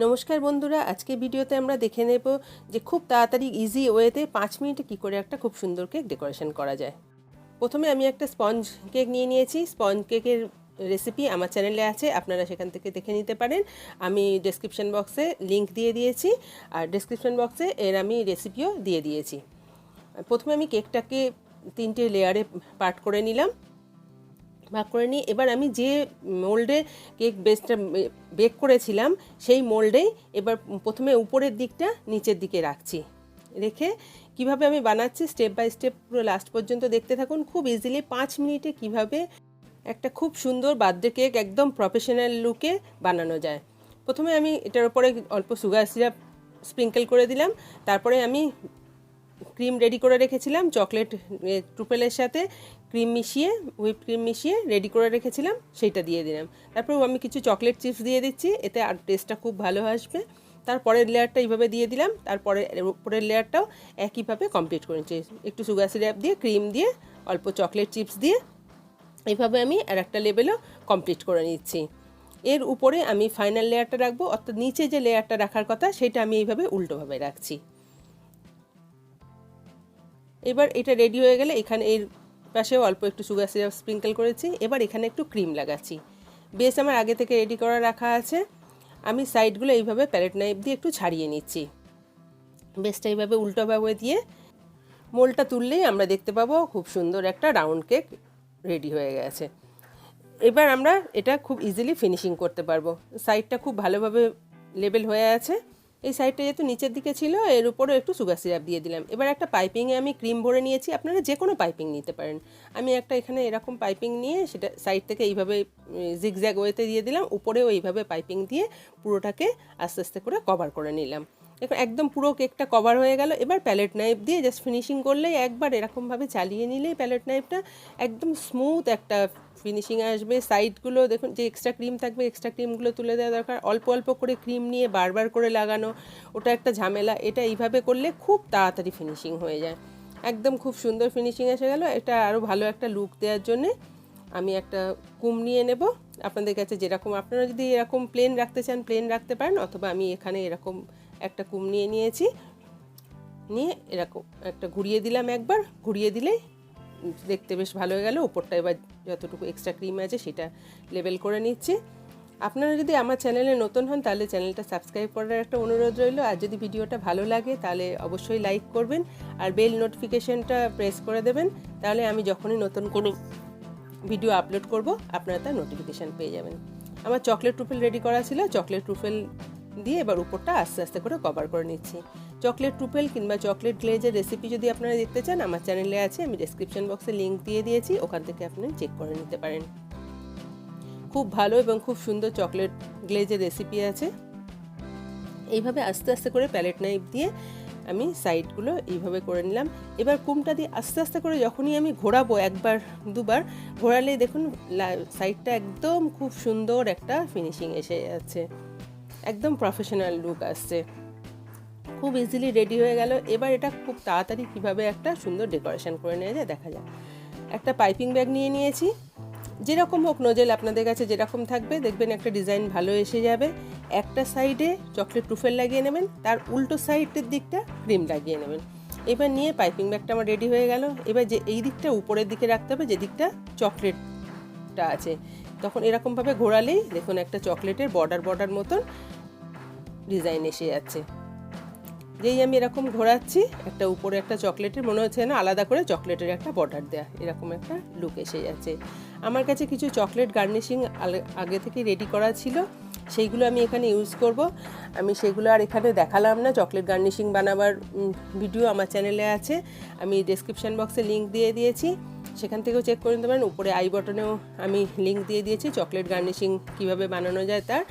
নমস্কার বন্ধুরা, আজকে ভিডিওতে আমরা দেখে নেব যে খুব তাড়াতাড়ি ইজি ওয়েতে 5 মিনিটে কী করে একটা খুব সুন্দর কেক ডেকোরেশন করা যায়। প্রথমে আমি একটা স্পঞ্জ কেক নিয়ে নিয়েছি। স্পঞ্জ কেকের রেসিপি আমার চ্যানেলে আছে, আপনারা সেখান থেকে দেখে নিতে পারেন। আমি ডেসক্রিপশন বক্সে লিংক দিয়ে দিয়েছি, আর ডেসক্রিপশন বক্সে এর আমি রেসিপিও দিয়ে দিয়েছি। প্রথমে আমি কেকটাকে 3টে লেয়ারে পার্ট করে নিলাম, ভাগ করে নিই। এবার আমি যে মোল্ডে কেক বেসটা বেক করেছিলাম সেই মোল্ডেই এবার প্রথমে উপরের দিকটা নিচের দিকে রাখছি। রেখে কিভাবে আমি বানাচ্ছি স্টেপ বাই স্টেপ পুরো লাস্ট পর্যন্ত দেখতে থাকুন। খুব ইজিলি 5 মিনিটে কিভাবে একটা খুব সুন্দর বার্থডে কেক একদম প্রফেশনাল লুকে বানানো যায়। প্রথমে আমি এটার উপরে অল্প সুগার সিরাপ স্প্রিঙ্কেল করে দিলাম। তারপরে আমি ক্রিম রেডি করে রেখেছিলাম, চকলেট ট্রুফেলের সাথে ক্রিম মিশিয়ে, হুইপ ক্রিম মিশিয়ে রেডি করে রেখেছিলাম, সেইটা দিয়ে দিলাম। তারপর আমি কিছু চকলেট চিপস দিয়ে দিচ্ছি, এতে আর টেস্টটা খুব ভালো আসবে। তারপরের লেয়ারটা এইভাবে দিয়ে দিলাম, তারপরে উপরের লেয়ারটাও একইভাবে কমপ্লিট করে নিচ্ছি। একটু সুগার সিরাপ দিয়ে, ক্রিম দিয়ে, অল্প চকলেট চিপস দিয়ে এইভাবে আমি আর একটা লেভেলও কমপ্লিট করে নিচ্ছি। এর উপরে আমি ফাইনাল লেয়ারটা রাখবো, অর্থাৎ নিচে যে লেয়ারটা রাখার কথা সেটা আমি এইভাবে উল্টোভাবে রাখছি। এবার এটা রেডি হয়ে গেলে এখানে এর পাশেও অল্প একটু সুগার সিরাপ স্প্রিঙ্কেল করেছি। এবার এখানে একটু ক্রিম লাগাচ্ছি। বেস আমার আগে থেকে রেডি করা রাখা আছে। আমি সাইডগুলো এইভাবে প্যালেট নাইফ দিয়ে একটু ছাড়িয়ে নিচ্ছি। বেসটা এইভাবে উল্টোভাবে দিয়ে মোলটা তুললেই আমরা দেখতে পাবো খুব সুন্দর একটা রাউন্ড কেক রেডি হয়ে গেছে। এবার আমরা এটা খুব ইজিলি ফিনিশিং করতে পারবো। সাইডটা খুব ভালোভাবে লেবেল হয়ে আছে। এই সাইডটা যেহেতু নিচের দিকে ছিল, এর উপরে একটু সুগার সিরাপ দিয়ে দিলাম। এবার একটা পাইপিংয়ে আমি ক্রিম ভরে নিয়েছি, আপনারা যে কোনো পাইপিং নিতে পারেন। আমি একটা এখানে এরকম পাইপিং নিয়ে সেটা সাইড থেকে এইভাবে জিগজ্যাগ ওয়েতে দিয়ে দিলাম, উপরেও এইভাবে পাইপিং দিয়ে পুরোটাকে আস্তে আস্তে করে কভার করে নিলাম। এখন একদম পুরো কেকটা কভার হয়ে গেল। এবার প্যালেট নাইফ দিয়ে জাস্ট ফিনিশিং করলেই, একবার এরকমভাবে চালিয়ে নিলেই প্যালেট নাইফটা একদম স্মুথ একটা ফিনিশিং আসবে। সাইডগুলো দেখুন, যে এক্সট্রা ক্রিম থাকবে এক্সট্রা ক্রিমগুলো তুলে দেওয়া দরকার। অল্প অল্প করে ক্রিম নিয়ে বারবার করে লাগানো, ওটা একটা ঝামেলা। এটা এইভাবে করলে খুব তাড়াতাড়ি ফিনিশিং হয়ে যায়, একদম খুব সুন্দর ফিনিশিং এসে গেল। এটা আরও ভালো একটা লুক দেওয়ার জন্যে আমি একটা কুম নিয়ে নেব। আপনাদের কাছে যেরকম, আপনারা যদি এরকম প্লেন রাখতে চান প্লেন রাখতে পারেন, অথবা আমি এখানে এরকম একটা কুম নিয়ে নিয়েছি। নিয়ে এরকম একটা ঘুরিয়ে দিলাম, একবার ঘুরিয়ে দিলেই দেখতে বেশ ভালো হয়ে গেল। উপরটা এবার যতটুকু এক্সট্রা ক্রিম আছে সেটা লেবেল করে নিচ্ছি। আপনারা যদি আমার চ্যানেলে নতুন হন তাহলে চ্যানেলটা সাবস্ক্রাইব করার একটা অনুরোধ রইল। আর যদি ভিডিওটা ভালো লাগে তাহলে অবশ্যই লাইক করবেন, আর বেল নোটিফিকেশনটা প্রেস করে দেবেন। তাহলে আমি যখনই নতুন কোনো ভিডিও আপলোড করব আপনারা তার নোটিফিকেশান পেয়ে যাবেন। আমার চকলেট ট্রুফেল রেডি করা ছিল, চকলেট ট্রুফেল দিয়ে এবার উপরটা আস্তে আস্তে করে কভার করে নিচ্ছি। চকলেট ট্রুফেল কিংবা চকলেট গ্লেজের রেসিপি যদি আপনারা দেখতে চান আমার চ্যানেলে আছে, আমি ডেসক্রিপশন বক্সে লিঙ্ক দিয়ে দিয়েছি, ওখান থেকে আপনি চেক করে নিতে পারেন। খুব ভালো এবং খুব সুন্দর চকলেট গ্লেজের রেসিপি আছে। এইভাবে আস্তে আস্তে করে প্যালেট নাইফ দিয়ে আমি সাইডগুলো এইভাবে করে নিলাম। এবার কুমটা দিয়ে আস্তে আস্তে করে যখনই আমি ঘোরাবো, একবার দুবার ঘোরালেই দেখুন সাইডটা একদম খুব সুন্দর একটা ফিনিশিং এসে যাচ্ছে, একদম প্রফেশনাল লুক আসছে। খুব ইজিলি রেডি হয়ে গেল। এবার এটা খুব তাড়াতাড়ি কিভাবে একটা সুন্দর ডেকোরেশন করে নেওয়া যায় দেখা যাক। একটা পাইপিং ব্যাগ নিয়ে নিয়েছি, যেরকম হোক নোজেল আপনাদের কাছে যেরকম থাকবে, দেখবেন একটা ডিজাইন ভালো এসে যাবে। একটা সাইডে চকলেট ট্রুফেল লাগিয়ে নেবেন, তার উল্টো সাইডের দিকটা ক্রিম লাগিয়ে নেবেন। এবার নিয়ে পাইপিং ব্যাগটা আমার রেডি হয়ে গেল। এবার যে এই দিকটা উপরের দিকে রাখতে হবে, যে দিকটা চকলেটটা আছে, তখন এরকমভাবে ঘোরালেই দেখুন একটা চকলেটের বর্ডার মতন ডিজাইন এসে যাচ্ছে। যেই আমি এরকম ঘোরাচ্ছি, একটা উপরে একটা চকলেটের মনে হচ্ছে না আলাদা করে চকলেটের একটা বর্ডার দেয়া, এরকম একটা লুক এসে যাচ্ছে। আমার কাছে কিছু চকলেট গার্নিশিং আগে থেকে রেডি করা ছিল, সেইগুলো আমি এখানে ইউজ করব। আমি সেগুলো আর এখানে দেখালাম না। চকলেট গার্নিশিং বানাবার ভিডিও আমার চ্যানেলে আছে, আমি ডেসক্রিপশান বক্সে লিঙ্ক দিয়ে দিয়েছি, সেখান থেকেও চেক করে নিতে পারেন। উপরে আই বটনেও আমি লিঙ্ক দিয়ে দিয়েছি চকলেট গার্নিশিং কীভাবে বানানো যায় তার,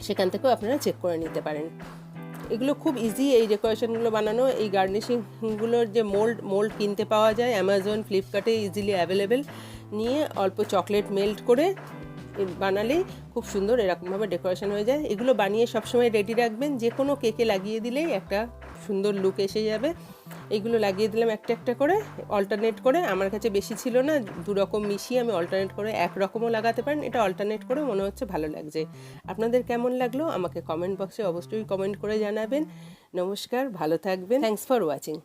সেখান থেকেও আপনারা চেক করে নিতে পারেন। এগুলো খুব ইজি, এই ডেকোরেশনগুলো বানানো। এই গার্নিশিংগুলোর যে মোল্ড কিনতে পাওয়া যায় অ্যামাজন, ফ্লিপকার্টে ইজিলি অ্যাভেলেবেল। নিয়ে অল্প চকলেট মেল্ট করে বানালেই খুব সুন্দর এরকমভাবে ডেকোরেশন হয়ে যায়। এগুলো বানিয়ে সবসময় রেডি রাখবেন, যে কোনো কেকে লাগিয়ে দিলেই একটা সুন্দর লুক এসে যাবে। এইগুলো লাগিয়ে দিলাম একটা একটা করে, অল্টারনেট করে। আমার কাছে বেশি ছিল না, দু রকম মিশিয়ে আমি অল্টারনেট করে, একরকমও লাগাতে পারেন, এটা অল্টারনেট করে মনে হচ্ছে ভালো লাগছে। আপনাদের কেমন লাগলো আমাকে কমেন্ট বক্সে অবশ্যই কমেন্ট করে জানাবেন। নমস্কার, ভালো থাকবেন। Thanks for watching.